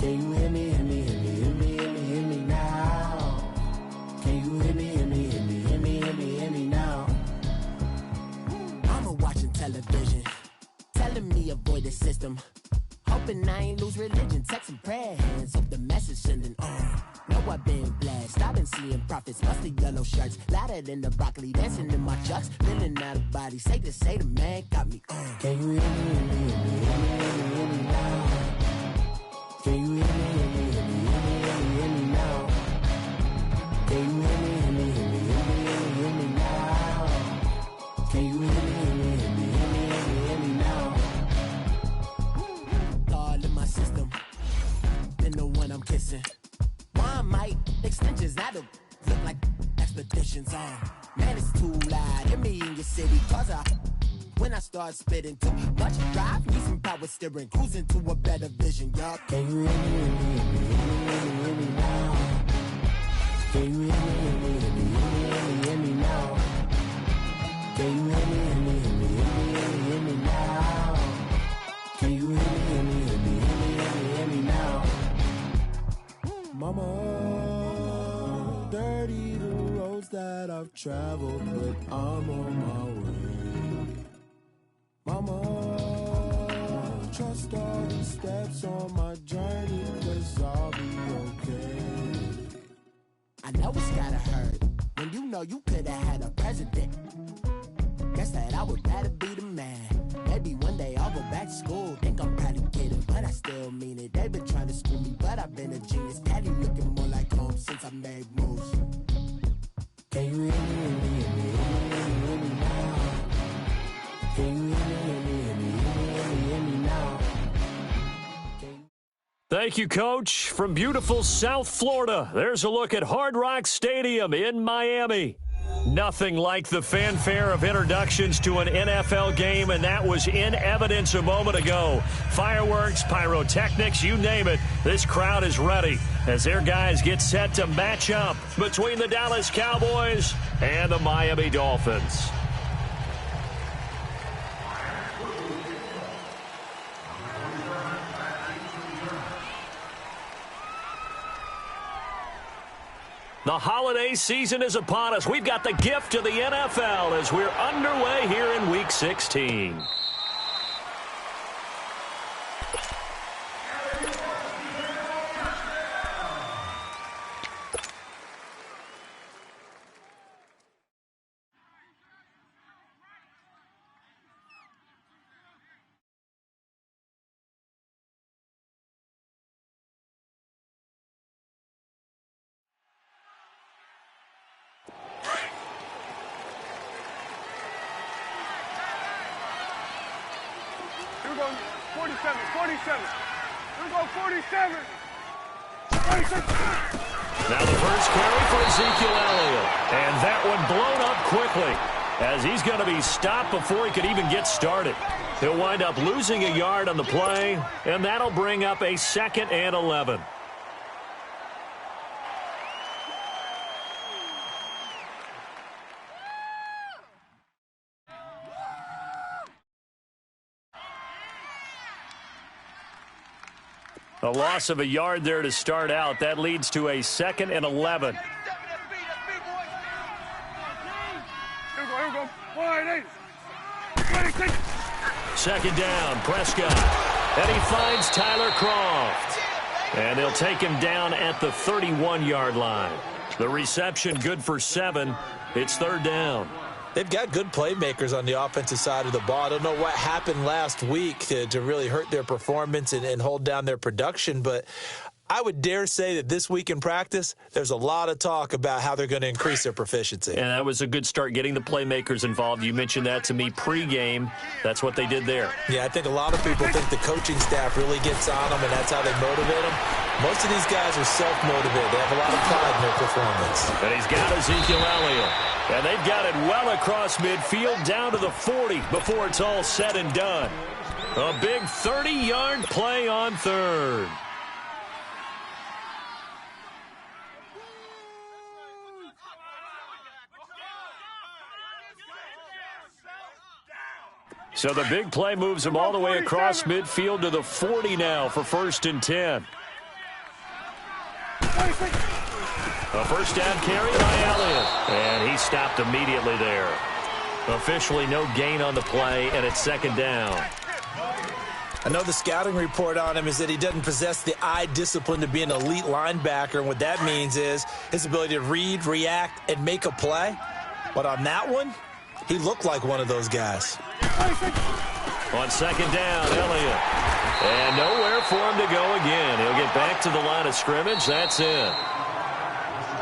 Can you hear me, hear me, hear me, hear me, hear me, hear me now? Can you hear me, hear me, hear me, hear me, hear me, hear me now? Mama watching television, telling me avoid the system. Hoping I ain't lose religion, texting prayer hands, hope the message sending on. Know I've been blessed, I've been seeing prophets, mustard yellow shirts, louder than the broccoli, dancing in my chucks, feeling out of body, say the man got me on. Can you hear me, hear me, hear me, hear me, hear me, hear me now? Can you hear me, hear me, hear me, hear me, hear me, hear me now? Can you hear me, hear me, hear me, hear me, hear me, hear me now? Can you hear me, hear me, hear me, hear me, hear me, hear me now? All in my system, been the one I'm kissing. Why might extensions that'll look like expeditions on? Man, it's too loud. Hear me in your city, cause when I start spitting too much drive, need some power steering, cruising to a better vision, y'all. Can you hear me, hear me, hear me, hear me, hear me now? Can you hear me, hear me, hear me, hear me, hear me, hear me now? Can you hear me, hear me, hear me, hear me, hear me, hear me now? Can you hear me, hear me, hear me, hear me, hear me, hear me now? Mama, dirty the roads that I've traveled, but I'm on my way. Mama, trust all the steps on my journey, 'cause I'll be okay. I know it's gotta hurt when you know you could've had a president. Guess that I would rather be the man. Maybe one day I'll go back to school. Think I'm probably kidding, but I still mean it. They've been trying to school me, but I've been a genius. Daddy looking more like home since I made moves. Can you hear me, hear me, hear me, hear me, hear me now? Can you hear me, hear me, hear me, hear me, hear me now? Thank you, Coach. From beautiful South Florida, there's a look at Hard Rock Stadium in Miami. Nothing like the fanfare of introductions to an NFL game, and that was in evidence a moment ago. Fireworks, pyrotechnics, you name it. This crowd is ready as their guys get set to match up between the Dallas Cowboys and the Miami Dolphins. The holiday season is upon us. We've got the gift of the NFL as we're underway here in Week 16. We're going 47, 47. We're going 47. 46. Now the first carry for Ezekiel Elliott. And that one blown up quickly as he's going to be stopped before he could even get started. He'll wind up losing a yard on the play, and that'll bring up a 2nd and 11. A loss of a yard there to start out. That leads to a 2nd and 11. Here we go. 26. 2nd down, Prescott. And he finds Tyler Croft. And he'll take him down at the 31-yard line. The reception good for 7. It's 3rd down. They've got good playmakers on the offensive side of the ball. I don't know what happened last week to really hurt their performance and hold down their production, but I would dare say that this week in practice, there's a lot of talk about how they're going to increase their proficiency. And that was a good start, getting the playmakers involved. You mentioned that to me pregame. That's what they did there. Yeah, I think a lot of people think the coaching staff really gets on them, and that's how they motivate them. Most of these guys are self-motivated. They have a lot of pride in their performance. And he's got Ezekiel Elliott. And they've got it well across midfield down to the 40 before it's all said and done. A big 30-yard play on 3rd. So the big play moves him all the way across midfield to the 40 now for 1st and 10. A first down carry by Elliott. And he stopped immediately there. Officially no gain on the play, and it's second down. I know the scouting report on him is that he doesn't possess the eye discipline to be an elite linebacker, and what that means is his ability to read, react, and make a play. But on that one, he looked like one of those guys. On second down, Elliott. And nowhere for him to go again. He'll get back to the line of scrimmage. That's it.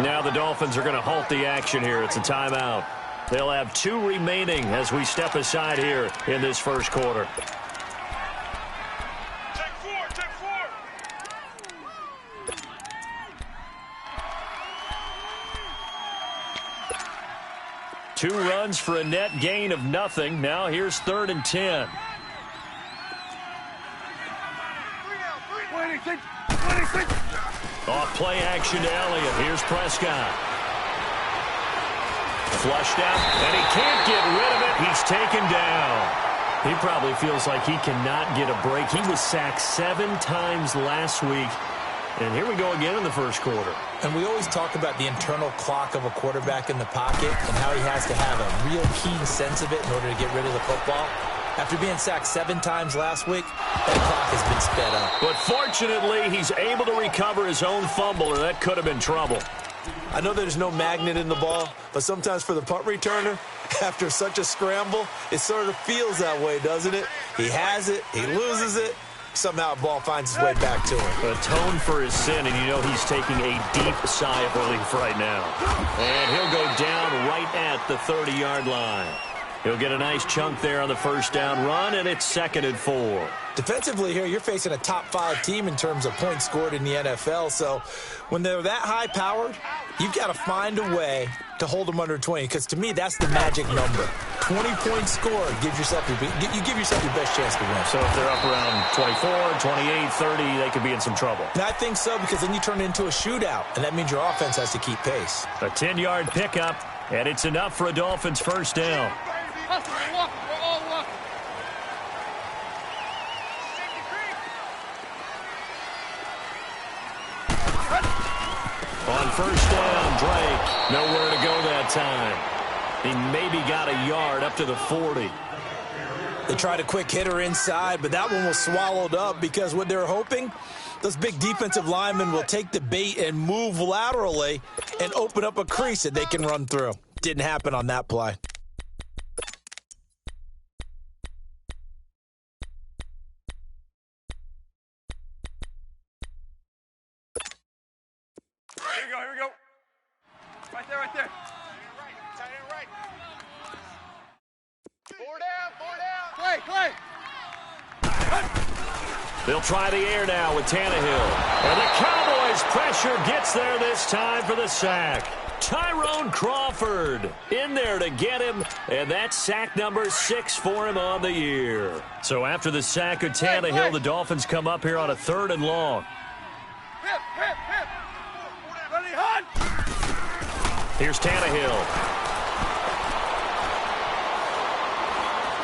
Now the Dolphins are going to halt the action here. It's a timeout. They'll have 2 remaining as we step aside here in this first quarter. Take 4. 2 runs for a net gain of nothing. Now here's 3rd and 10. 26. Off play action to Elliott. Here's Prescott. Flushed out, and he can't get rid of it. He's taken down. He probably feels like he cannot get a break. He was sacked 7 times last week. And here we go again in the first quarter. And we always talk about the internal clock of a quarterback in the pocket and how he has to have a real keen sense of it in order to get rid of the football. After being sacked 7 times last week, that clock has been sped up. But fortunately, he's able to recover his own fumble, or that could have been trouble. I know there's no magnet in the ball, but sometimes for the punt returner, after such a scramble, it sort of feels that way, doesn't it? He has it, he loses it, somehow the ball finds its way back to him. Atone for his sin, and you know he's taking a deep sigh of relief right now. And he'll go down right at the 30-yard line. He'll get a nice chunk there on the first down run, and it's 2nd and 4. Defensively here, you're facing a top 5 team in terms of points scored in the NFL. So when they're that high-powered, you've got to find a way to hold them under 20, because to me, that's the magic number. 20 points scored gives yourself you give yourself your best chance to win. So if they're up around 24, 28, 30, they could be in some trouble. And I think so, because then you turn it into a shootout, and that means your offense has to keep pace. A 10-yard pickup, and it's enough for a Dolphins first down. We're all walking. On first down, Drake. Nowhere to go that time. He maybe got a yard up to the 40. They tried a quick hitter inside, but that one was swallowed up because what they're hoping, those big defensive linemen will take the bait and move laterally and open up a crease that they can run through. Didn't happen on that play. Here we go. Right there. Tight end right. 4 down. Clay. They'll try the air now with Tannehill. And the Cowboys' pressure gets there this time for the sack. Tyrone Crawford in there to get him, and that's sack number 6 for him on the year. So after the sack of Tannehill, the Dolphins come up here on a 3rd and long. Hip. Ready, hunt. Here's Tannehill.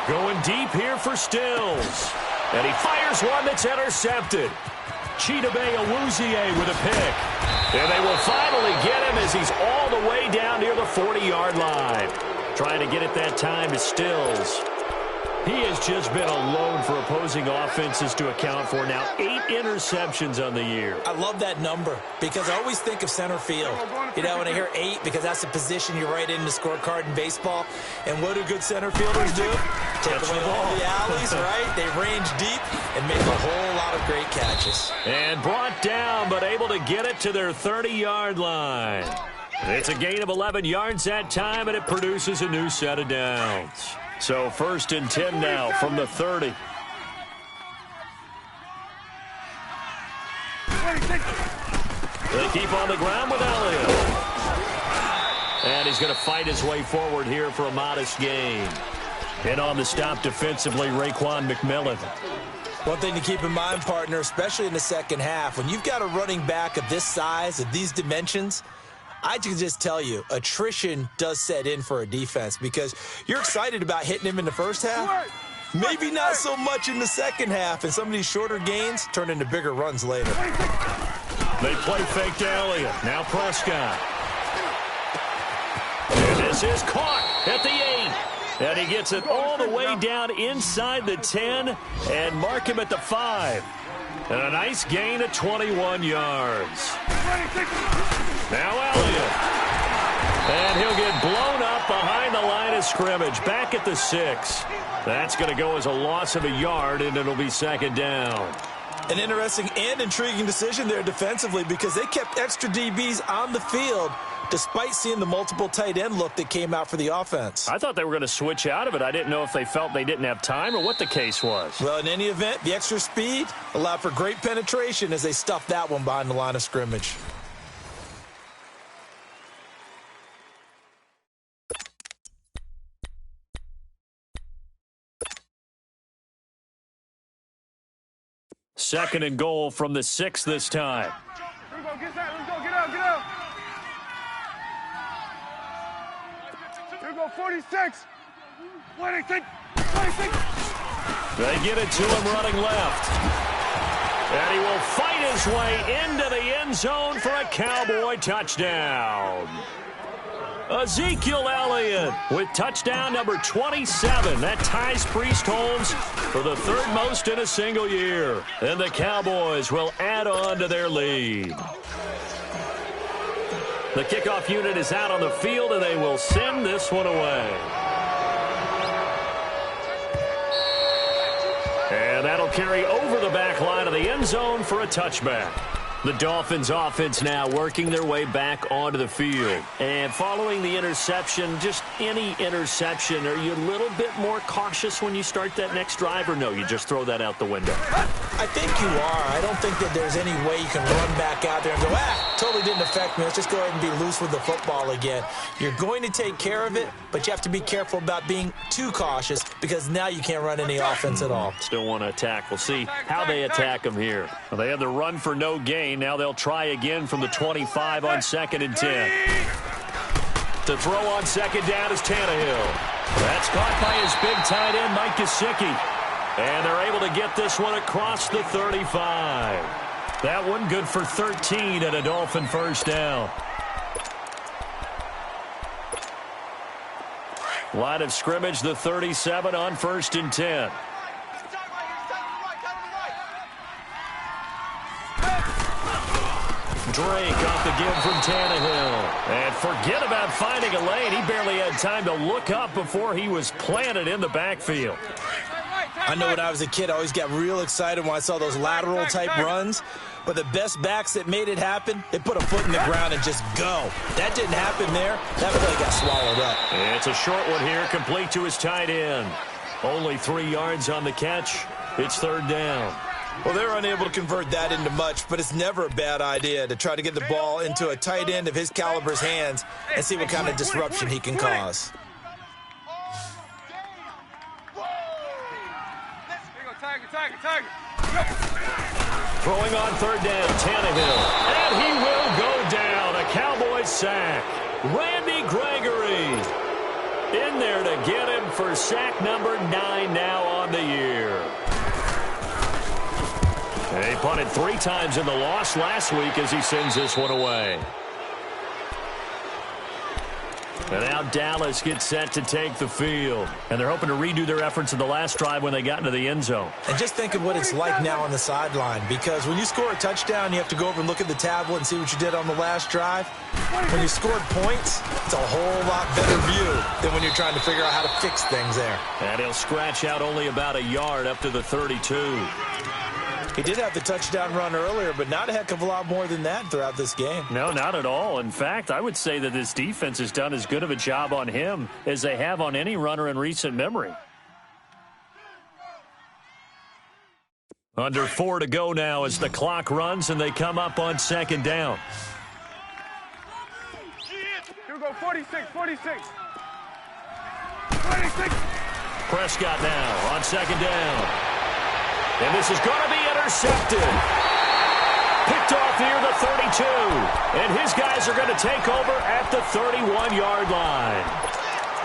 Going deep here for Stills. And he fires one that's intercepted. Chidobe Awuzie with a pick. And they will finally get him as he's all the way down near the 40-yard line. Trying to get it that time to Stills. He has just been alone for opposing offenses to account for now 8 interceptions on the year. I love that number because I always think of center field. You know, when I hear 8, because that's the position you write in the scorecard in baseball. And what do good center fielders do? Take away all the alleys, right? They range deep and make a whole lot of great catches. And brought down, but able to get it to their 30-yard line. It's a gain of 11 yards that time, and it produces a new set of downs. So 1st and 10 now from the 30. They keep on the ground with Elliott. And he's going to fight his way forward here for a modest gain. And on the stop defensively, Raekwon McMillan. One thing to keep in mind, partner, especially in the second half, when you've got a running back of this size, of these dimensions, I can just tell you, attrition does set in for a defense because you're excited about hitting him in the first half. Maybe not so much in the second half, and some of these shorter gains turn into bigger runs later. They play fake to Elliott. Now Prescott. And this is caught at the 8. And he gets it all the way down inside the 10 and mark him at the 5. And a nice gain of 21 yards. Now Elliott. And he'll get blown up behind the line of scrimmage. Back at the 6. That's going to go as a loss of a yard, and it'll be second down. An interesting and intriguing decision there defensively because they kept extra DBs on the field despite seeing the multiple tight end look that came out for the offense. I thought they were going to switch out of it. I didn't know if they felt they didn't have time or what the case was. Well, in any event, the extra speed allowed for great penetration as they stuffed that one behind the line of scrimmage. Second and goal from the 6 this time. Let's go, get that. Let's go, get out, get out. Here we go, 46. 26. They get it to him running left. And he will fight his way into the end zone for a Cowboy touchdown. Ezekiel Elliott with touchdown number 27. That ties Priest Holmes for the third most in a single year. And the Cowboys will add on to their lead. The kickoff unit is out on the field, and they will send this one away. And that'll carry over the back line of the end zone for a touchback. The Dolphins offense now working their way back onto the field. And following the interception, just any interception, are you a little bit more cautious when you start that next drive, or no, you just throw that out the window? I think you are. I don't think that there's any way you can run back out there and go, totally didn't affect me. Let's just go ahead and be loose with the football again. You're going to take care of it, but you have to be careful about being too cautious because now you can't run any offense at all. Still want to attack. We'll see how they attack them here. Well, they had the run for no gain. Now they'll try again from the 25 on 2nd and 10. To throw on second down is Tannehill. That's caught by his big tight end, Mike Gesicki. And they're able to get this one across the 35. That one good for 13 and a Dolphin first down. Line of scrimmage, the 37 on 1st and 10. Drake off the give from Tannehill. And forget about finding a lane. He barely had time to look up before he was planted in the backfield. I know when I was a kid, I always got real excited when I saw those lateral type runs. But the best backs that made it happen, they put a foot in the ground and just go. That didn't happen there. That play got swallowed up. It's a short one here, complete to his tight end. Only 3 yards on the catch. It's third down. Well, they're unable to convert that into much, but it's never a bad idea to try to get the ball into a tight end of his caliber's hands and see what kind of disruption he can cause. Tiger. Throwing on third down, Tannehill. And he will go down. A Cowboys sack. Randy Gregory in there to get him for sack number 9 now on the year. He punted 3 times in the loss last week as he sends this one away. And now Dallas gets set to take the field. And they're hoping to redo their efforts in the last drive when they got into the end zone. And just think of what it's like now on the sideline, because when you score a touchdown, you have to go over and look at the tablet and see what you did on the last drive. When you scored points, it's a whole lot better view than when you're trying to figure out how to fix things there. And he'll scratch out only about a yard up to the 32. He did have the touchdown run earlier, but not a heck of a lot more than that throughout this game. No, not at all. In fact, I would say that this defense has done as good of a job on him as they have on any runner in recent memory. Under 4 to go now as the clock runs and they come up on second down. Here we go, 46. Prescott now on second down. And this is going to be intercepted. Picked off near the 32. And his guys are going to take over at the 31-yard line.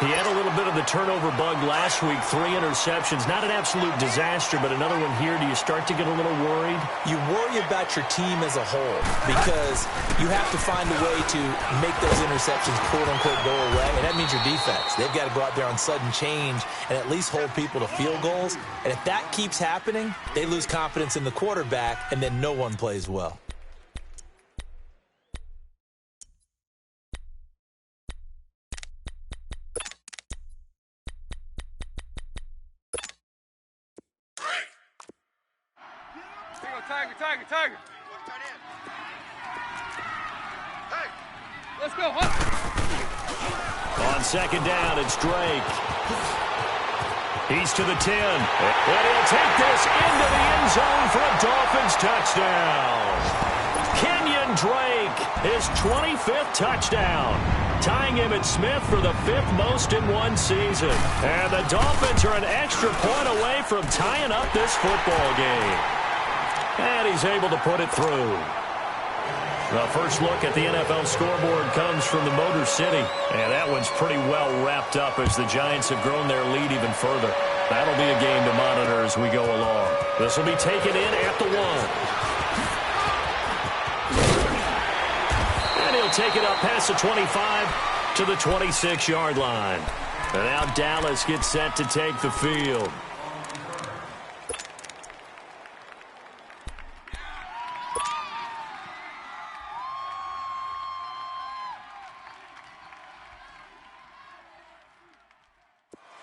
He had a little bit of the turnover bug last week, 3 interceptions. Not an absolute disaster, but another one here. Do you start to get a little worried? You worry about your team as a whole because you have to find a way to make those interceptions, quote-unquote, go away, and that means your defense. They've got to go out there on sudden change and at least hold people to field goals. And if that keeps happening, they lose confidence in the quarterback, and then no one plays well. Tiger. Hey, let's go. Huh? On second down, it's Drake. He's to the 10. And he'll take this into the end zone for a Dolphins touchdown. Kenyon Drake, his 25th touchdown, tying him at Smith for the 5th most in one season. And the Dolphins are an extra point away from tying up this football game. And he's able to put it through. The first look at the NFL scoreboard comes from the Motor City. And that one's pretty well wrapped up as the Giants have grown their lead even further. That'll be a game to monitor as we go along. This will be taken in at the 1. And he'll take it up past the 25 to the 26-yard line. And now Dallas gets set to take the field.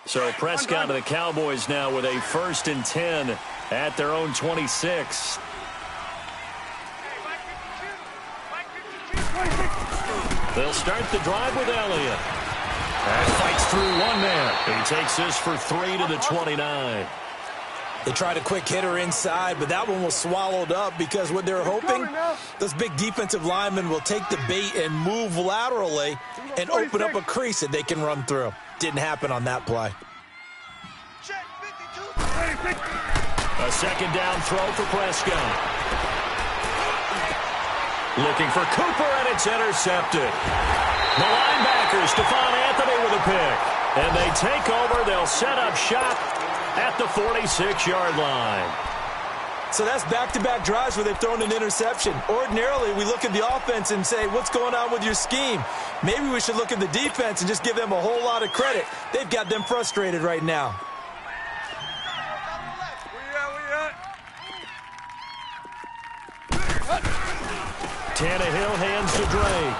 So Prescott and the Cowboys now with a 1st and 10 at their own 26. They'll start the drive with Elliott. And fights through one man. He takes this for 3 to the 29. They tried a quick hitter inside, but that one was swallowed up because what they're hoping, those big defensive linemen will take the bait and move laterally and open up a crease that they can run through. Didn't happen on that play. A second down throw for Prescott. Looking for Cooper, and it's intercepted. The linebacker, Stephon Anthony with a pick. And they take over. They'll set up shop at the 46-yard line. So that's back-to-back drives where they've thrown an interception. Ordinarily, we look at the offense and say, what's going on with your scheme? Maybe we should look at the defense and just give them a whole lot of credit. They've got them frustrated right now. Tannehill hands to Drake.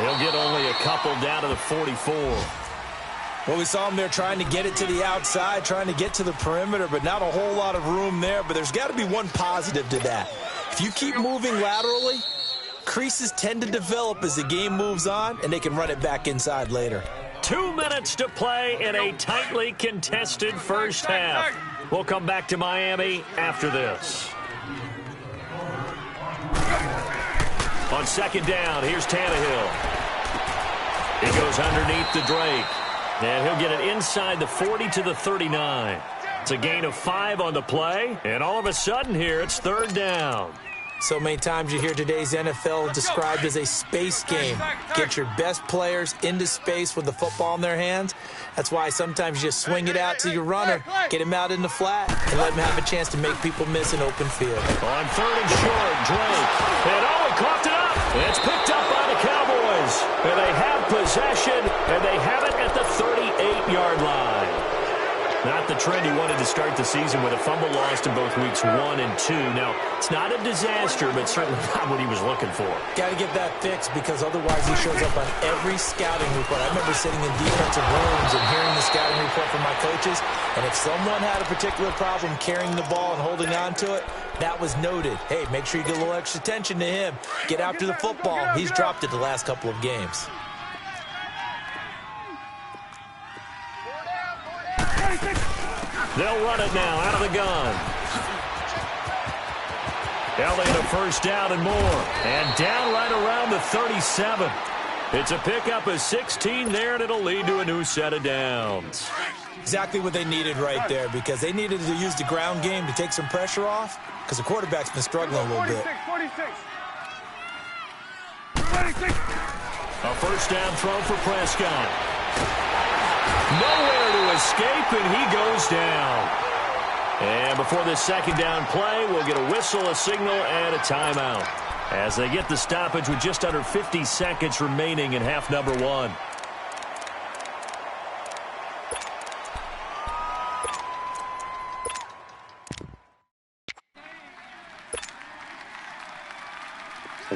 He'll get only a couple down to the 44. Well, we saw him there trying to get it to the outside, trying to get to the perimeter, but not a whole lot of room there. But there's got to be one positive to that. If you keep moving laterally, creases tend to develop as the game moves on, and they can run it back inside later. 2 minutes to play in a tightly contested first half. We'll come back to Miami after this. On second down, here's Tannehill. He goes underneath to Drake. And he'll get it inside the 40 to the 39. It's a gain of 5 on the play. And all of a sudden here, it's 3rd down. So many times you hear today's NFL described as a space game. Get your best players into space with the football in their hands. That's why sometimes you just swing it out to your runner, get him out in the flat, and let him have a chance to make people miss an open field. On 3rd and short, Drake. And he coughed it up. It's picked up by the Cowboys. And they have possession, and they have it at the 38-yard line. Not the trend he wanted to start the season with a fumble lost in both weeks 1 and 2. Now, it's not a disaster, but certainly not what he was looking for. Got to get that fixed because otherwise he shows up on every scouting report. I remember sitting in defensive rooms and hearing the scouting report from my coaches, and if someone had a particular problem carrying the ball and holding on to it, that was noted. Hey, make sure you get a little extra attention to him. Get after the football. He's dropped it the last couple of games. They'll run it now out of the gun. Elliott a first down and more. And down right around the 37. It's a pickup of 16 there, and it'll lead to a new set of downs. Exactly what they needed right there because they needed to use the ground game to take some pressure off because the quarterback's been struggling a little bit. 46. A first down throw for Prescott. Nowhere to escape, and he goes down. And before this second down play, we'll get a whistle, a signal, and a timeout, as they get the stoppage with just under 50 seconds remaining in half number one.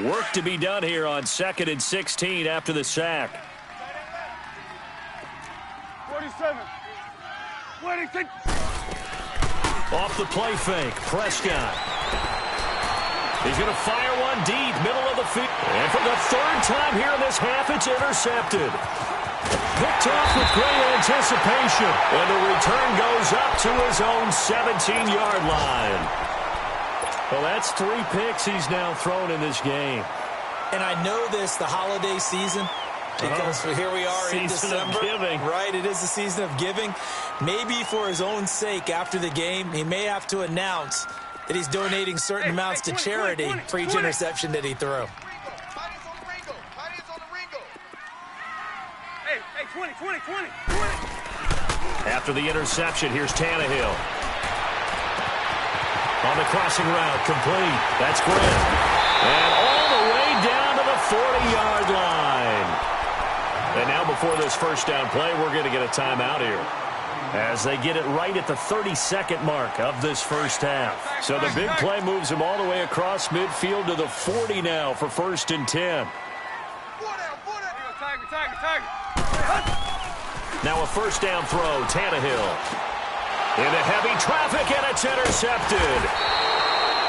Work to be done here on 2nd and 16 after the sack. 47. 26. Off the play fake, Prescott. He's going to fire one deep, middle of the field. And for the third time here in this half, it's intercepted. Picked off with great anticipation. And the return goes up to his own 17-yard line. Well, that's 3 picks he's now thrown in this game. And I know this, the holiday season, because here we are in December. Season of giving. Right, it is the season of giving. Maybe for his own sake after the game, he may have to announce that he's donating certain amounts to charity for each interception that he threw. Hey, 20. After the interception, here's Tannehill. On the crossing route, complete. That's Grant. And all the way down to the 40-yard line. And now before this first down play, we're going to get a timeout here, as they get it right at the 32nd mark of this first half. So the big play moves them all the way across midfield to the 40 now for 1st and 10. Now a first down throw, Tannehill. Into heavy traffic, and it's intercepted.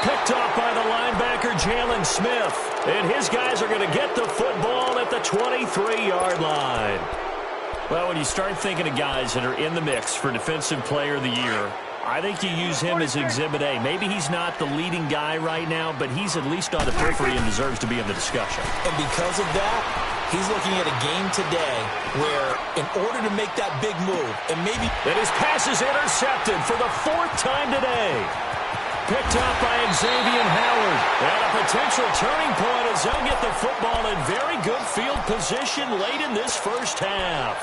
Picked off by the linebacker, Jalen Smith. And his guys are going to get the football at the 23-yard line. Well, when you start thinking of guys that are in the mix for Defensive Player of the Year, I think you use him as Exhibit A. Maybe he's not the leading guy right now, but he's at least on the periphery and deserves to be in the discussion. And because of that, he's looking at a game today where, in order to make that big move, and maybe... And his pass is intercepted for the 4th time today. Picked up by Xavier Howard. And a potential turning point as they'll get the football in very good field position late in this first half.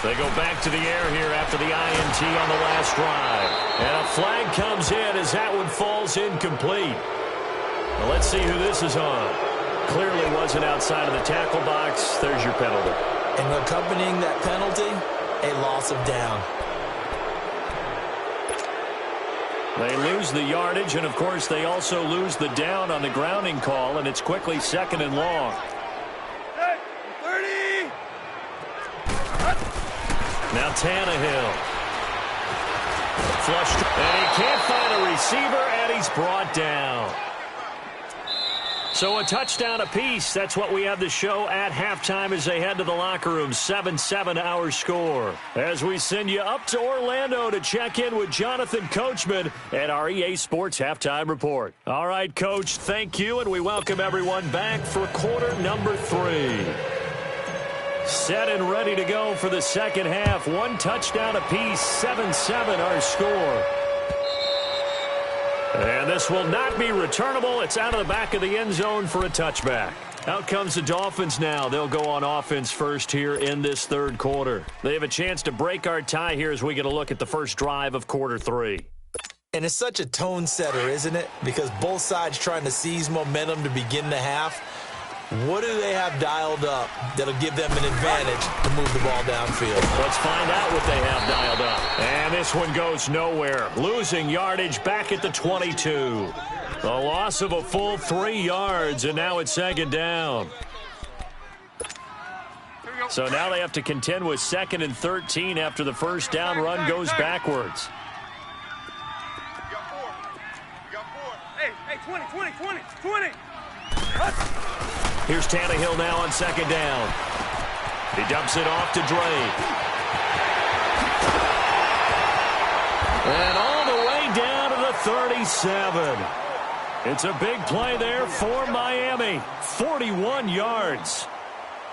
They go back to the air here after the INT on the last drive. And a flag comes in as that one falls incomplete. Well, let's see who this is on. Clearly wasn't outside of the tackle box. There's your penalty. And accompanying that penalty, a loss of down. They lose the yardage, and, of course, they also lose the down on the grounding call, and it's quickly 2nd and long. 30. Now Tannehill. Flushed. And he can't find a receiver, and he's brought down. So a touchdown apiece. That's what we have to show at halftime as they head to the locker room. 7-7 our score. As we send you up to Orlando to check in with Jonathan Coachman at our EA Sports Halftime Report. All right, Coach, thank you, and we welcome everyone back for quarter number 3. Set and ready to go for the second half. 1 touchdown apiece, 7-7 our score. And this will not be returnable. It's out of the back of the end zone for a touchback. Out comes the Dolphins now. They'll go on offense first here in this third quarter. They have a chance to break our tie here as we get a look at the first drive of quarter 3. And it's such a tone setter, isn't it? Because both sides trying to seize momentum to begin the half. What do they have dialed up that'll give them an advantage to move the ball downfield? Let's find out what they have dialed up. And this one goes nowhere. Losing yardage back at the 22. A loss of a full 3 yards, and now it's 2nd down. So now they have to contend with 2nd and 13 after the first down run goes backwards. You got 4. Hey, 20. Here's Tannehill now on 2nd down. He dumps it off to Drake. And all the way down to the 37. It's a big play there for Miami. 41 yards.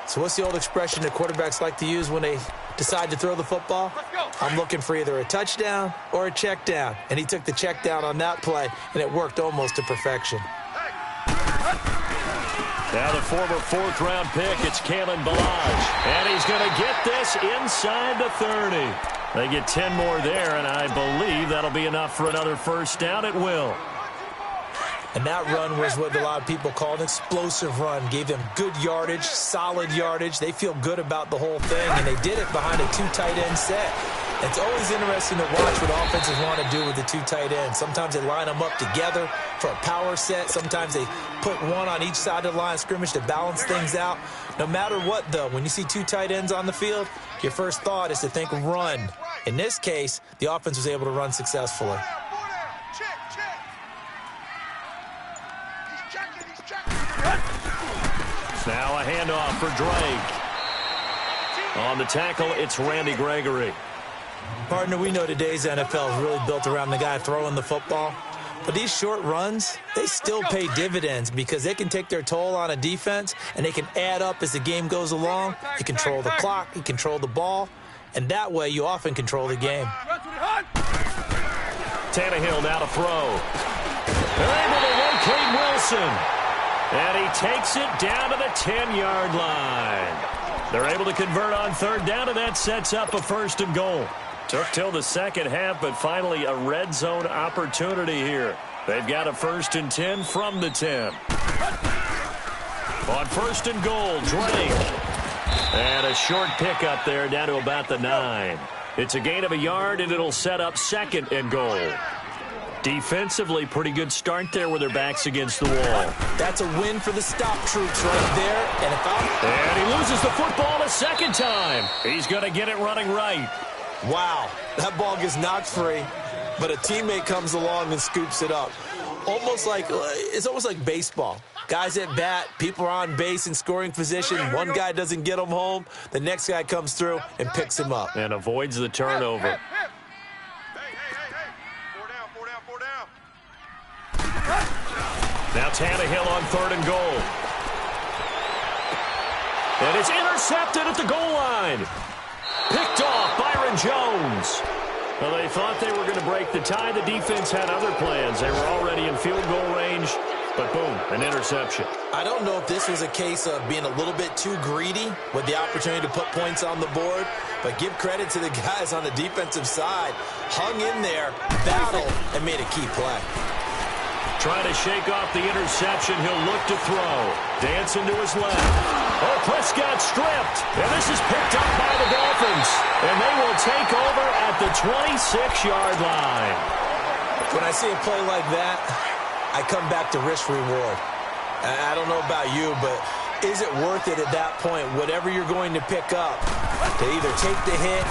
So what's the old expression that quarterbacks like to use when they decide to throw the football? I'm looking for either a touchdown or a check down. And he took the check down on that play, and it worked almost to perfection. Now the former fourth-round pick, it's Kalen Ballage. And he's going to get this inside the 30. They get 10 more there, and I believe that'll be enough for another first down. It will. And that run was what a lot of people call an explosive run. Gave them good yardage, solid yardage. They feel good about the whole thing, and they did it behind a two tight end set. It's always interesting to watch what offenses want to do with the two tight ends. Sometimes they line them up together for a power set. Sometimes they put one on each side of the line of scrimmage to balance things out. No matter what, though, when you see two tight ends on the field, your first thought is to think run. In this case, the offense was able to run successfully. Now a handoff for Drake. On the tackle, it's Randy Gregory. Partner, we know today's NFL is really built around the guy throwing the football. But these short runs, they still pay dividends because they can take their toll on a defense and they can add up as the game goes along. You control the clock, you control the ball, and that way you often control the game. Tannehill now to throw. They're able to locate Wilson. And he takes it down to the 10-yard line. They're able to convert on third down, and that sets up a first and goal. Took till the second half, but finally a red zone opportunity here. They've got a 1st and 10 from the 10. On 1st and goal, Drake. And a short pickup there down to about the 9. It's a gain of a yard, and it'll set up 2nd and goal. Defensively, pretty good start there with their backs against the wall. That's a win for the stop troops right there. And he loses the football a second time. He's going to get it running right. Wow, that ball gets knocked free, but a teammate comes along and scoops it up. It's almost like baseball. Guys at bat, people are on base in scoring position. One guy doesn't get him home. The next guy comes through and picks him up. And avoids the turnover. Now Tannehill on 3rd and goal. And it's intercepted at the goal line. Picked off Byron Jones. Well, they thought they were going to break the tie. The defense had other plans. They were already in field goal range, but boom, an interception. I don't know if this was a case of being a little bit too greedy with the opportunity to put points on the board, but give credit to the guys on the defensive side. Hung in there, battled, and made a key play. Trying to shake off the interception. He'll look to throw. Dancing to his left. Oh, Prescott stripped. And this is picked up by the Dolphins. And they will take over at the 26-yard line. When I see a play like that, I come back to risk-reward. I don't know about you, but is it worth it at that point, whatever you're going to pick up, to either take the hit,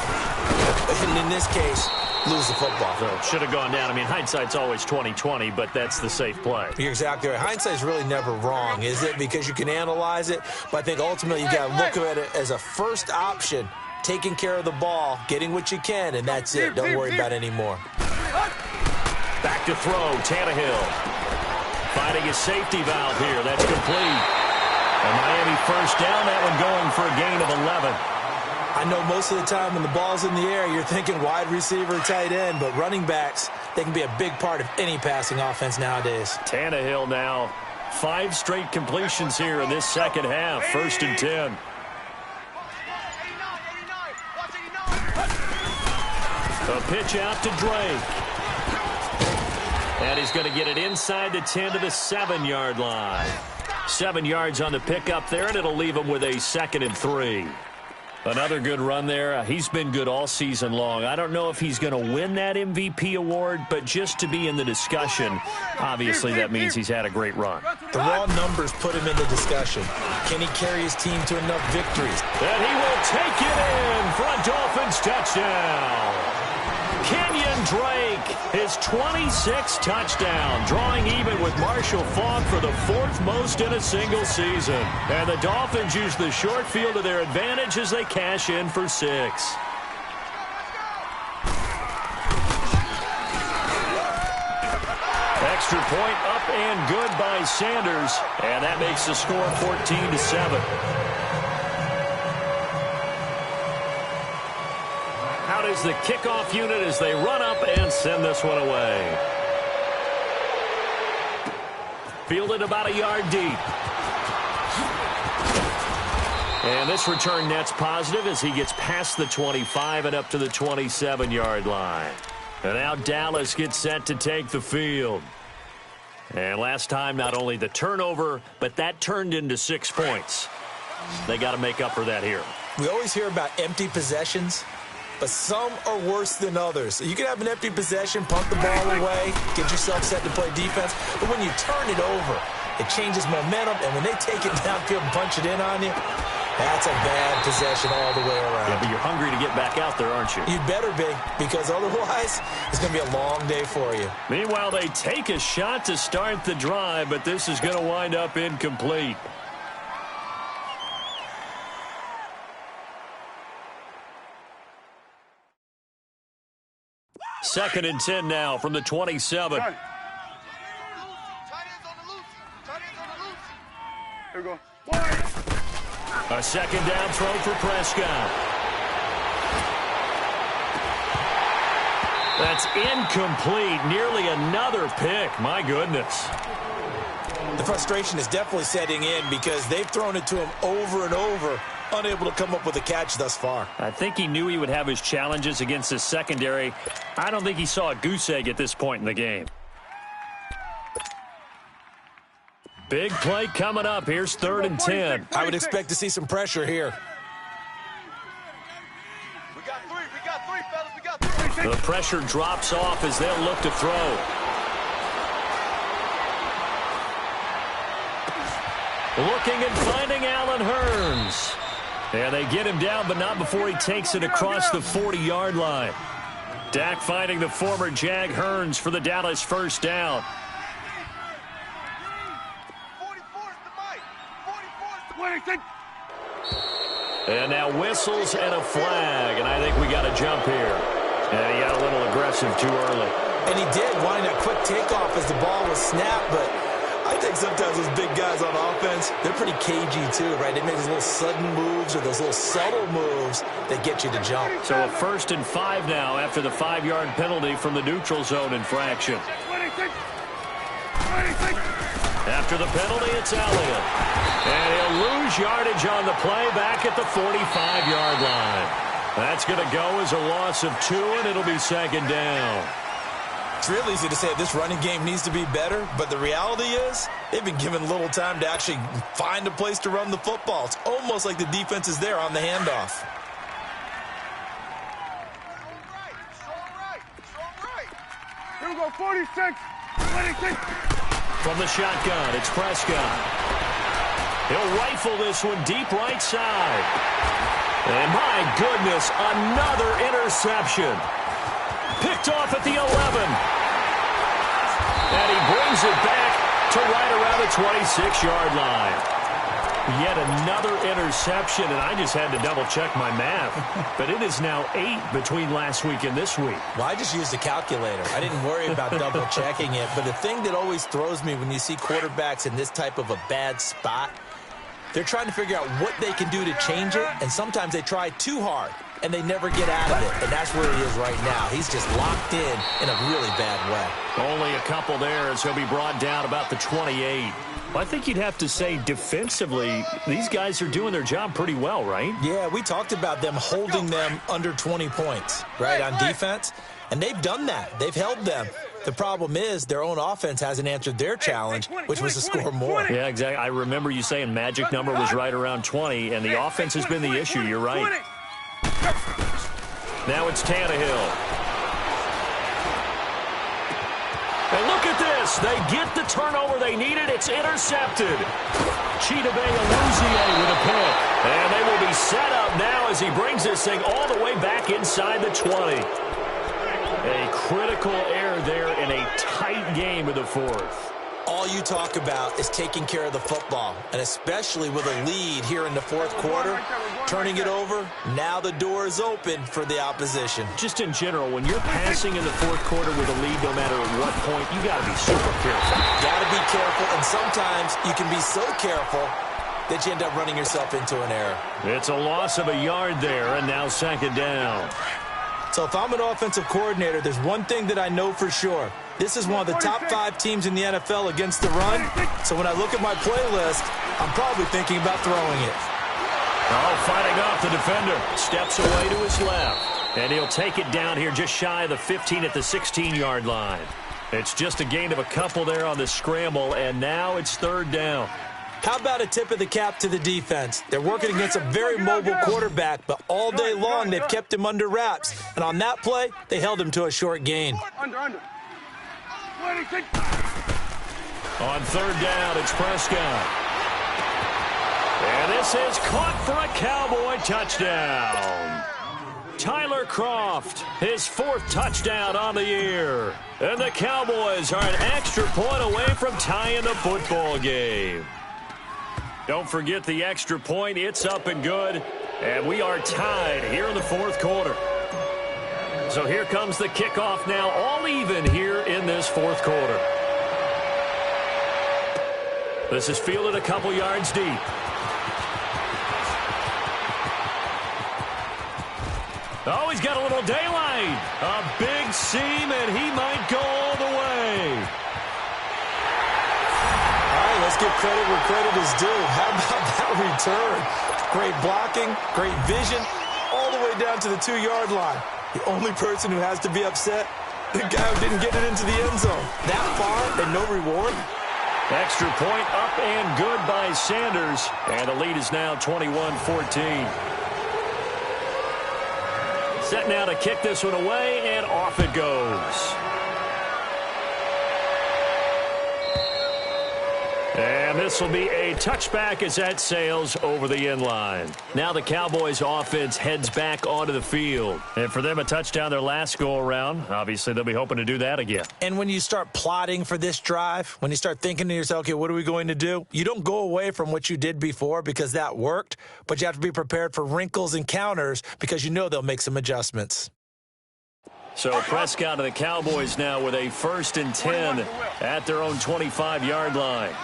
and in this case, lose the football? So should have gone down. I mean, hindsight's always 20/20, but that's the safe play. You're exactly right. Hindsight's really never wrong, is it? Because you can analyze it, but I think ultimately you got to look at it as a first option, taking care of the ball, getting what you can, and that's it. Don't worry about it anymore. Back to throw, Tannehill. Finding a safety valve here. That's complete. And Miami first down, that one going for a gain of 11. I know most of the time when the ball's in the air, you're thinking wide receiver, tight end, but running backs, they can be a big part of any passing offense nowadays. Tannehill now, 5 straight completions here in this second half. 1st and 10. A pitch out to Drake. And he's going to get it inside the 10 to the 7-yard line. 7 yards on the pickup there, and it'll leave him with a 2nd and 3. Another good run there. He's been good all season long. I don't know if he's going to win that MVP award, but just to be in the discussion, obviously that means he's had a great run. The raw numbers put him in the discussion. Can he carry his team to enough victories? And he will take it in for a Dolphins touchdown. Kenyon Drake, his 26th touchdown, drawing even with Marshall Faulk for the 4th most in a single season. And the Dolphins use the short field to their advantage as they cash in for 6. Extra point up and good by Sanders, and that makes the score 14-7. out as the kickoff unit as they run up and send this one away. Fielded about a yard deep. And this return net's positive as he gets past the 25 and up to the 27-yard line. And now Dallas gets set to take the field. And last time, not only the turnover, but that turned into 6 points. They got to make up for that here. We always hear about empty possessions, but some are worse than others. You can have an empty possession, punt the ball away, get yourself set to play defense, but when you turn it over, it changes momentum, and when they take it downfield and punch it in on you, that's a bad possession all the way around. Yeah, but you're hungry to get back out there, aren't you? You'd better be, because otherwise it's going to be a long day for you. Meanwhile, they take a shot to start the drive, but this is going to wind up incomplete. Second and 10 now from the 27. Here we go. A second down throw for Prescott. That's incomplete. Nearly another pick. My goodness. The frustration is definitely setting in because they've thrown it to him over and over, unable to come up with a catch thus far. I think he knew he would have his challenges against his secondary. I don't think he saw a goose egg at this point in the game. Big play coming up. Here's 3rd and 10. I would expect to see some pressure here. We got three, fellas. We got three. The pressure drops off as they'll look to throw. Looking and finding Allen Hurns. And they get him down, but not before he takes it across the 40-yard line. Dak finding the former Jag Hurns for the Dallas first down. 44's the mic. 44's the mic. And now whistles and a flag, and I think we got a jump here. And he got a little aggressive too early. And he did, wanting that quick takeoff as the ball was snapped, but I think sometimes those big guys on offense, they're pretty cagey too, right? They make those little sudden moves or those little subtle moves that get you to jump. So a 1st and 5 now after the 5-yard penalty from the neutral zone infraction. 26. After the penalty, it's Elliott. And he'll lose yardage on the play back at the 45-yard line. That's going to go as a loss of 2, and it'll be second down. It's real easy to say this running game needs to be better, but the reality is they've been given little time to actually find a place to run the football. It's almost like the defense is there on the handoff. Strong right. Here we go, 46. 26. From the shotgun, it's Prescott. He'll rifle this one deep right side. And my goodness, another interception. Picked off at the 11. And he brings it back to right around the 26-yard line. Yet another interception, and I just had to double-check my math. But it is now 8 between last week and this week. Well, I just used a calculator. I didn't worry about double-checking it. But the thing that always throws me when you see quarterbacks in this type of a bad spot, they're trying to figure out what they can do to change it, and sometimes they try too hard, and they never get out of it. And that's where he is right now. He's just locked in a really bad way. Only a couple there as he'll be brought down about the 28. Well, I think you'd have to say defensively, these guys are doing their job pretty well, right? Yeah, we talked about them holding them under 20 points, right, on defense. And they've done that. They've held them. The problem is their own offense hasn't answered their challenge, which was to score more. Yeah, exactly. I remember you saying magic number was right around 20, and the offense has been the issue. You're right. Now it's Tannehill. And look at this. They get the turnover they needed. It's intercepted. Chidobe Awuzie with a pick. And they will be set up now as he brings this thing all the way back inside the 20. A critical error there in a tight game of the fourth. All you talk about is taking care of the football, and especially with a lead here in the fourth quarter, turning it over, now the door is open for the opposition. Just in general, when you're passing in the fourth quarter with a lead, no matter at what point, you got to be super careful. Got to be careful, and sometimes you can be so careful that you end up running yourself into an error. It's a loss of a yard there, and now second down. So if I'm an offensive coordinator, there's one thing that I know for sure. This is one of the top 5 teams in the NFL against the run. So when I look at my playlist, I'm probably thinking about throwing it. Oh, fighting off the defender. Steps away to his left. And he'll take it down here just shy of the 15 at the 16-yard line. It's just a gain of a couple there on the scramble, and now it's 3rd down. How about a tip of the cap to the defense? They're working against a very mobile quarterback, but all day long they've kept him under wraps. And on that play, they held him to a short gain. On 3rd down, it's Prescott. And this is caught for a Cowboy touchdown. Tyler Kroft, his 4th touchdown on the year. And the Cowboys are an extra point away from tying the football game. Don't forget the extra point. It's up and good. And we are tied here in the 4th quarter. So here comes the kickoff now, all even here in this 4th quarter. This is fielded a couple yards deep. Oh, he's got a little daylight. A big seam, and he might go all the way. All right, let's give credit where credit is due. How about that return? Great blocking, great vision, all the way down to the 2-yard line. The only person who has to be upset, the guy who didn't get it into the end zone. That far and no reward? Extra point up and good by Sanders. And the lead is now 21-14. Set now to kick this one away, and off it goes. And this will be a touchback as that sails over the end line. Now the Cowboys offense heads back onto the field. And for them, a touchdown their last go-around. Obviously, they'll be hoping to do that again. And when you start plotting for this drive, when you start thinking to yourself, okay, what are we going to do? You don't go away from what you did before because that worked, but you have to be prepared for wrinkles and counters because you know they'll make some adjustments. So Prescott and the Cowboys now with a 1st and 10 at their own 25-yard line.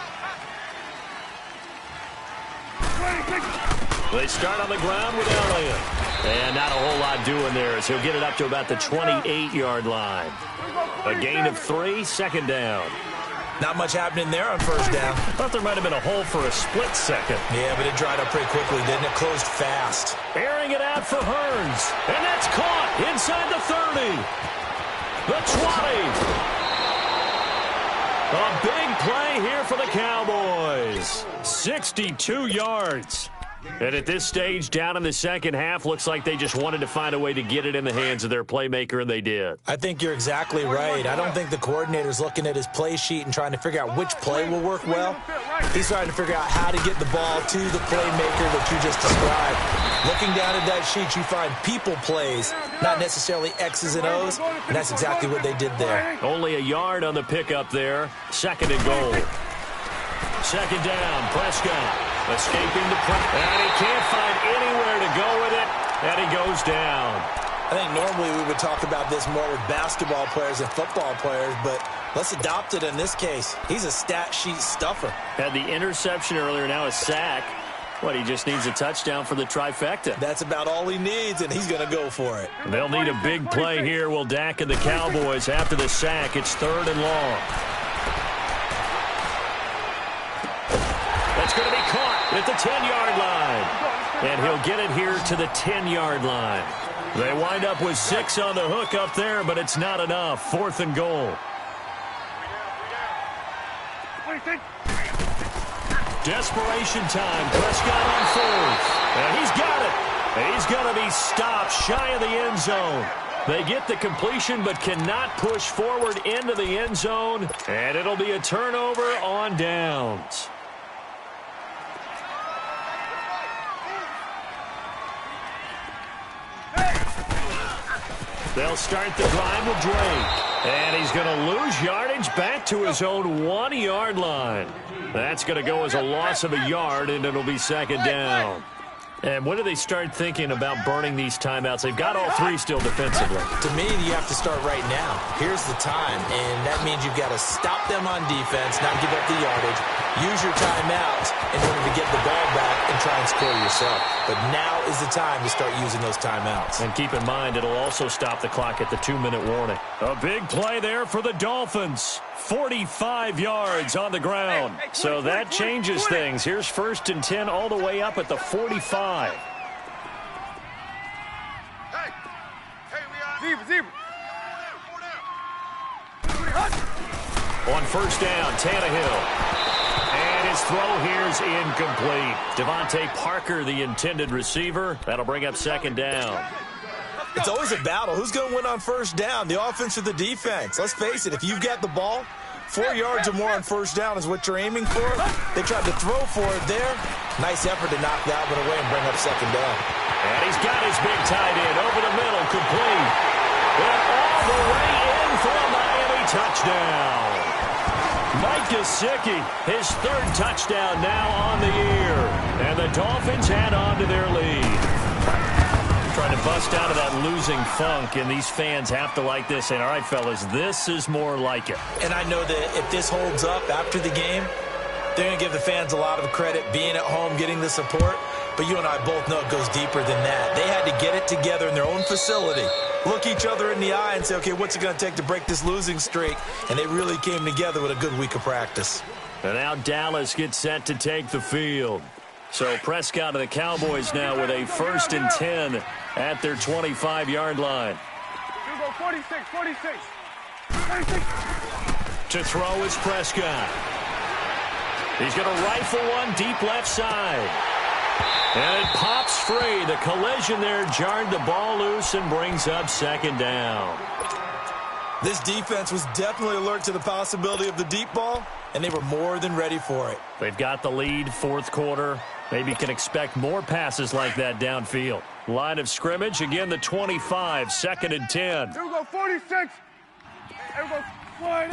They start on the ground with Elliott. And not a whole lot doing there as he'll get it up to about the 28-yard line. A gain of 3, 2nd down. Not much happening there on 1st down. Thought there might have been a hole for a split second. Yeah, but it dried up pretty quickly, didn't it? Closed fast. Airing it out for Hearns. And that's caught inside the 30. The 20. A big play here for the Cowboys. 62 yards. And at this stage, down in the second half, looks like they just wanted to find a way to get it in the hands of their playmaker, and they did. I think you're exactly right. I don't think the coordinator's looking at his play sheet and trying to figure out which play will work well. He's trying to figure out how to get the ball to the playmaker that you just described. Looking down at that sheet, you find people plays, not necessarily X's and O's, and that's exactly what they did there. Only a yard on the pickup there. 2nd and goal. 2nd down, Prescott. Escaping the pressure. And he can't find anywhere to go with it. And he goes down. I think normally we would talk about this more with basketball players and football players, but let's adopt it in this case. He's a stat sheet stuffer. Had the interception earlier, now a sack. What, he just needs a touchdown for the trifecta. That's about all he needs, and he's going to go for it. They'll need a big play here, will Dak and the Cowboys after the sack. It's 3rd and long. That's going to be caught at the 10-yard line. And he'll get it here to the 10-yard line. They wind up with 6 on the hook up there, but it's not enough. 4th and goal. Desperation time. Prescott on 4th. And he's got it. He's going to be stopped shy of the end zone. They get the completion but cannot push forward into the end zone. And it'll be a turnover on downs. They'll start the drive with Drake. And he's going to lose yardage back to his own 1-yard line. That's going to go as a loss of a yard, and it'll be 2nd down. And when do they start thinking about burning these timeouts? They've got all 3 still defensively. To me, you have to start right now. Here's the time, and that means you've got to stop them on defense, not give up the yardage, use your timeouts in order to get the ball back and try and care of yourself. But now is the time to start using those timeouts. And keep in mind, it'll also stop the clock at the 2-minute warning. A big play there for the Dolphins. 45 yards on the ground. So that changes things. Here's 1st and 10 all the way up at the 45. Zebra. On 1st down, Tannehill. And his throw here's incomplete. Devontae Parker, the intended receiver. That'll bring up 2nd down. It's always a battle. Who's going to win on 1st down, the offense or the defense? Let's face it, if you've got the ball, 4 yards or more on 1st down is what you're aiming for. They tried to throw for it there. Nice effort to knock that one away and bring up 2nd down. And he's got his big tight end over the middle, complete. And all the way in for a Miami touchdown. Mike Gesicki, his 3rd touchdown now on the year. And the Dolphins add on to their lead. Trying to bust out of that losing funk, and these fans have to like this. And all right, fellas, this is more like it. And I know that if this holds up after the game, they're going to give the fans a lot of credit, being at home, getting the support. But you and I both know it goes deeper than that. They had to get it together in their own facility, look each other in the eye and say, okay, what's it going to take to break this losing streak? And they really came together with a good week of practice. And now Dallas gets set to take the field. So Prescott and the Cowboys now with a 1st and 10 at their 25-yard line. You go 46. To throw is Prescott. He's going to rifle one deep left side. And it pops free. The collision there jarred the ball loose and brings up 2nd down. This defense was definitely alert to the possibility of the deep ball, and they were more than ready for it. They've got the lead, 4th quarter. Maybe can expect more passes like that downfield. Line of scrimmage, again the 25, 2nd and 10. Here we go 46. Here we go 40.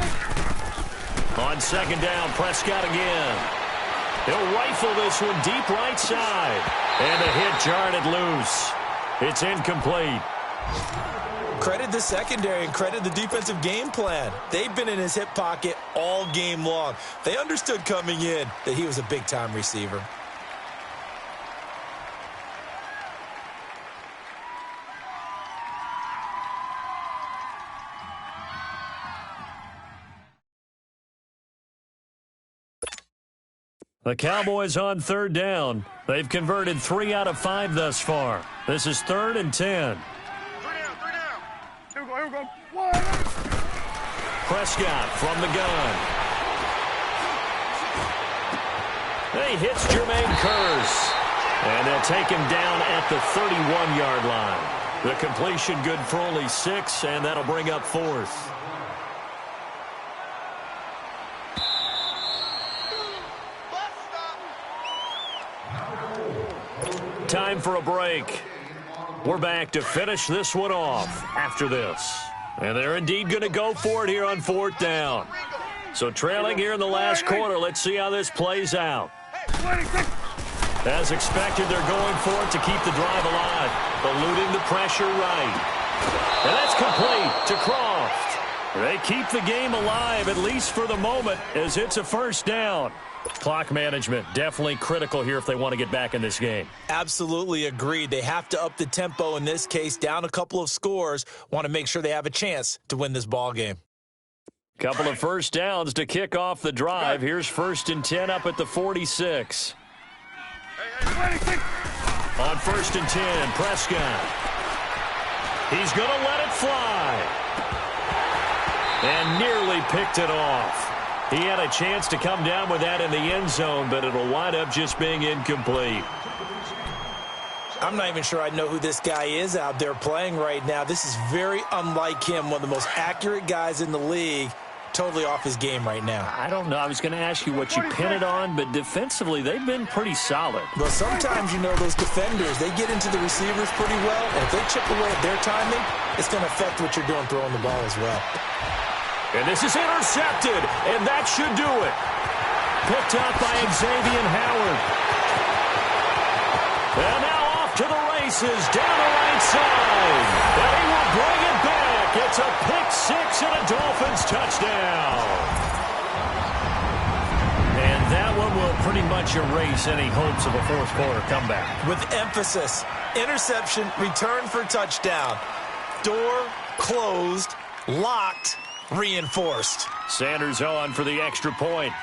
On 2nd down, Prescott again. He'll rifle this one deep right side. And the hit jarred it loose. It's incomplete. Credit the secondary and credit the defensive game plan. They've been in his hip pocket all game long. They understood coming in that he was a big-time receiver. The Cowboys on 3rd down. They've converted 3 out of 5 thus far. This is 3rd and 10. 3 down. Here we go. 1. Prescott from the gun. He hits Jermaine Kearse. And they'll take him down at the 31-yard line. The completion good for only 6, and that'll bring up 4th. Time for a break. We're back to finish this one off after this. And they're indeed going to go for it here on 4th down. So trailing here in the last quarter, let's see how this plays out. As expected, they're going for it to keep the drive alive, eluding the pressure right. And that's complete to Croft. They keep the game alive, at least for the moment, as it's a 1st down. Clock management definitely critical here if they want to get back in this game. Absolutely agreed. They have to up the tempo in this case, down a couple of scores, want to make sure they have a chance to win this ball game. Couple of 1st downs to kick off the drive. Here's 1st and 10 up at the 46. On 1st and 10, Prescott. He's going to let it fly. And nearly picked it off. He had a chance to come down with that in the end zone, but it'll wind up just being incomplete. I'm not even sure I know who this guy is out there playing right now. This is very unlike him, one of the most accurate guys in the league. Totally off his game right now. I don't know. I was going to ask you what you pin it on, but defensively, they've been pretty solid. Well, sometimes, you know, those defenders, they get into the receivers pretty well, and if they chip away at their timing, it's going to affect what you're doing throwing the ball as well. And this is intercepted, and that should do it. Picked up by Xavier Howard. And now off to the races, down the right side. And he will bring it back. It's a pick 6 and a Dolphins touchdown. And that one will pretty pretty much erase any hopes of a fourth quarter comeback. With emphasis, interception, return for touchdown. Door closed, locked, reinforced. Sanders on for the extra point.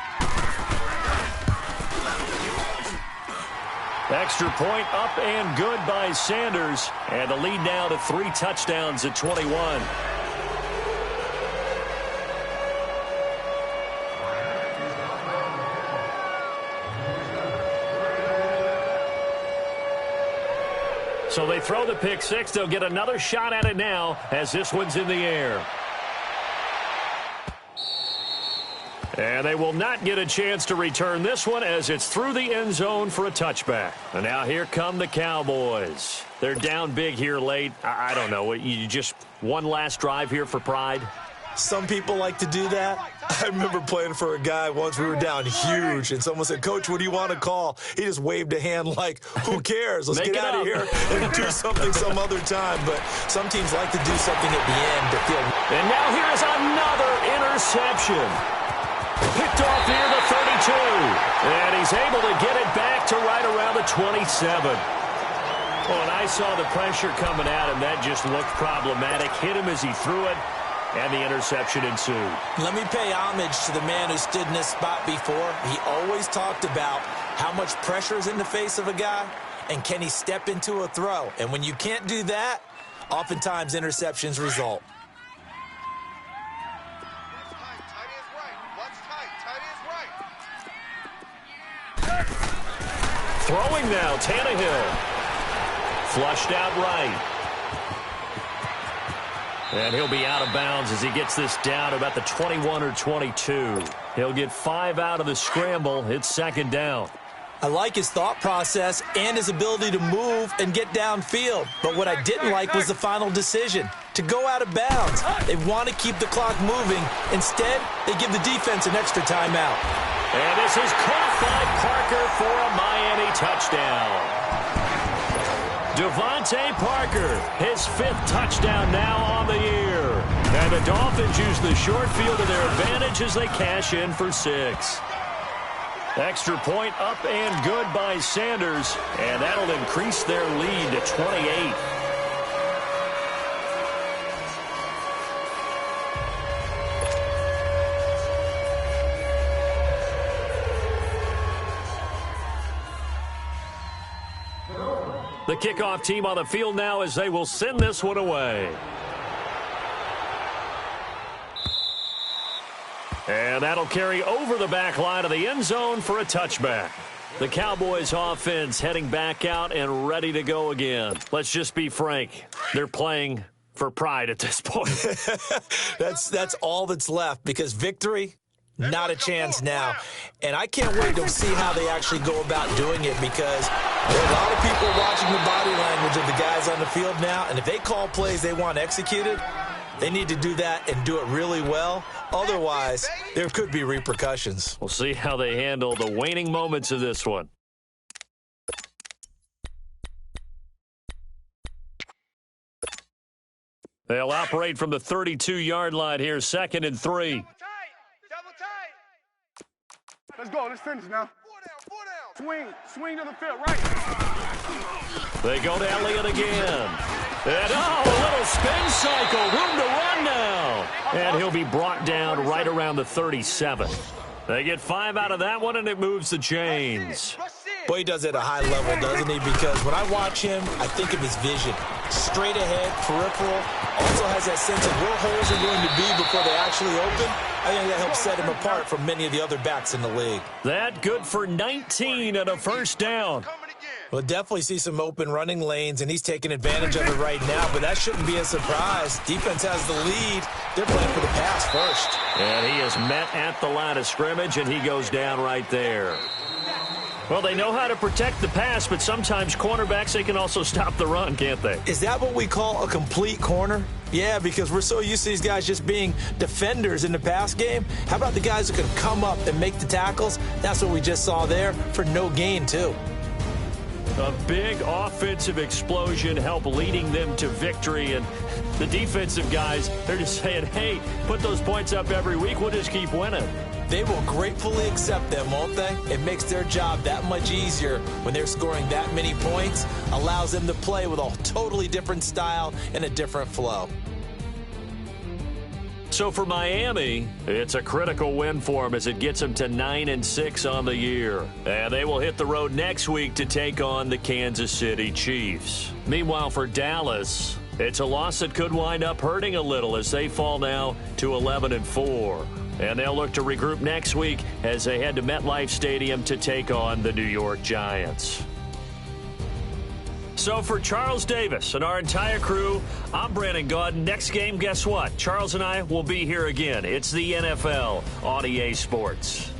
Extra point up and good by Sanders. And the lead now to 3 touchdowns at 21. So they throw the pick six. They'll get another shot at it now as this one's in the air. And they will not get a chance to return this one as it's through the end zone for a touchback. And now here come the Cowboys. They're down big here late. I don't know. You just one last drive here for pride? Some people like to do that. I remember playing for a guy once. We were down huge, and someone said, "Coach, what do you want to call?" He just waved a hand like, "Who cares? Let's get out of here and do something some other time." But some teams like to do something at the end to feel. And now here's another interception. Picked off near the 32. And he's able to get it back to right around the 27. Well, and I saw the pressure coming at him. That just looked problematic. Hit him as he threw it. And the interception ensued. Let me pay homage to the man who stood in this spot before. He always talked about how much pressure is in the face of a guy, and can he step into a throw. And when you can't do that, oftentimes interceptions result. Throwing now, Tannehill. Flushed out right. And he'll be out of bounds as he gets this down about the 21 or 22. He'll get 5 out of the scramble. It's second down. I like his thought process and his ability to move and get downfield. But what I didn't like was the final decision, to go out of bounds. They want to keep the clock moving. Instead, they give the defense an extra timeout. And this is caught by Parker for a Miami touchdown. Devontae Parker, his 5th touchdown now on the year. And the Dolphins use the short field to their advantage as they cash in for 6. Extra point up and good by Sanders, and that'll increase their lead to 28. The kickoff team on the field now as they will send this one away. And that'll carry over the back line of the end zone for a touchback. The Cowboys offense heading back out and ready to go again. Let's just be frank. They're playing for pride at this point. That's all that's left, because victory, not a chance now. And I can't wait to see how they actually go about doing it, because there are a lot of people watching the body language of the guys on the field now, and if they call plays they want executed, they need to do that and do it really well. Otherwise, there could be repercussions. We'll see how they handle the waning moments of this one. They'll operate from the 32-yard line here, 2nd and 3. Double tight. Let's go. Let's finish now. Swing to the field, right. They go to Elliott again. And, a little spin cycle. Room to run now. And he'll be brought down right around the 37. They get 5 out of that one, and it moves the chains. Boy, he does it at a high level, doesn't he? Because when I watch him, I think of his vision. Straight ahead, peripheral. Also has that sense of where holes are going to be before they actually open. I think that helps set him apart from many of the other backs in the league. That good for 19 and a first down. We'll definitely see some open running lanes, and he's taking advantage of it right now, but that shouldn't be a surprise. Defense has the lead. They're playing for the pass first. And he is met at the line of scrimmage, and he goes down right there. Well, they know how to protect the pass, but sometimes cornerbacks, they can also stop the run, can't they? Is that what we call a complete corner? Yeah, because we're so used to these guys just being defenders in the pass game. How about the guys who can come up and make the tackles? That's what we just saw there for no gain, too. A big offensive explosion helped leading them to victory, and the defensive guys, they're just saying, hey, put those points up every week, we'll just keep winning. they will gratefully accept them, won't they? It makes their job that much easier when they're scoring that many points, allows them to play with a totally different style and a different flow. So for Miami, it's a critical win for them as it gets them to 9-6 on the year. And they will hit the road next week to take on the Kansas City Chiefs. Meanwhile, for Dallas, it's a loss that could wind up hurting a little as they fall now to 11-4. And they'll look to regroup next week as they head to MetLife Stadium to take on the New York Giants. So for Charles Davis and our entire crew, I'm Brandon Gaudin. Next game, guess what? Charles and I will be here again. It's the NFL on EA Sports.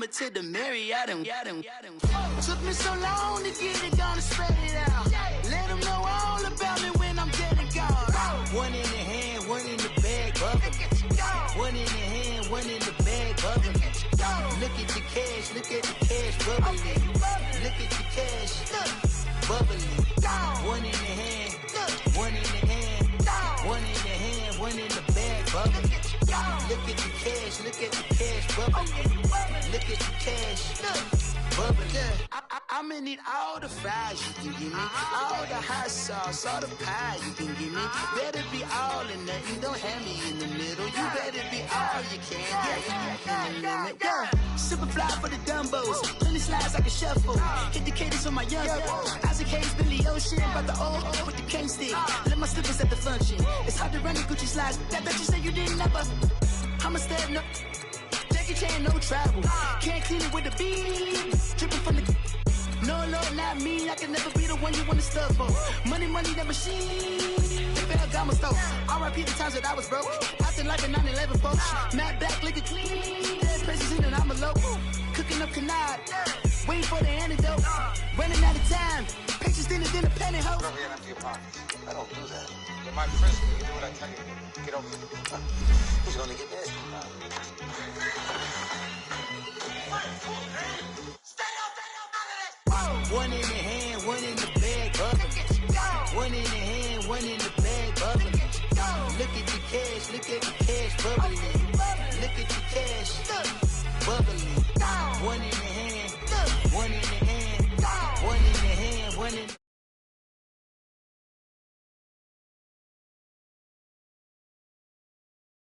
To the Marriott and took me so long to get it, gonna spread it out. Let them know all about me when I'm dead and gone. One in the hand, one in the bag, bubbling. One in the hand, one in the bag, bubbling. Look at the cash, look at the cash, bubbling. Look at the cash, bubbling. One in the hand, one in the hand, one in the hand, one in the bag, bubbling. Look at the cash, look at the cash, bubbling. Look at the cash, bubbling. I'ma need all the fries you can give me, all the hot sauce, all the pie you can give me. Better be all in nothing, don't have me in the middle. You better be all you can. Yeah. Super fly for the Dumbos, plenty slides like a shuffle. Hit the cadence on my young Isaac Hayes, Billy Ocean, about the old with the cane stick. Let my slippers at the function. It's hard to run the Gucci slides. That bet you say you didn't never. I'ma stand up. Chain, no travel. Can't clean it with the beat. Dripping from the. No, not me. I can never be the one you wanna stuff for. Money, that machine. They fell down my stove. RIP the times that I was broke. Acting like a 9/11 folks. Matte back, liquor clean. Dead presses in and I'm a local. Cooking up canard. Waiting for the antidote. Running out of time. Patience thinner than a penny hoe. I don't do that. You're my prisoner. You do what I tell you. Get over here. Who's gonna get this? One in the hand, one in the bag, bubbling. One in the hand, one in the bag, bubbling. Look at the cash, bubbling.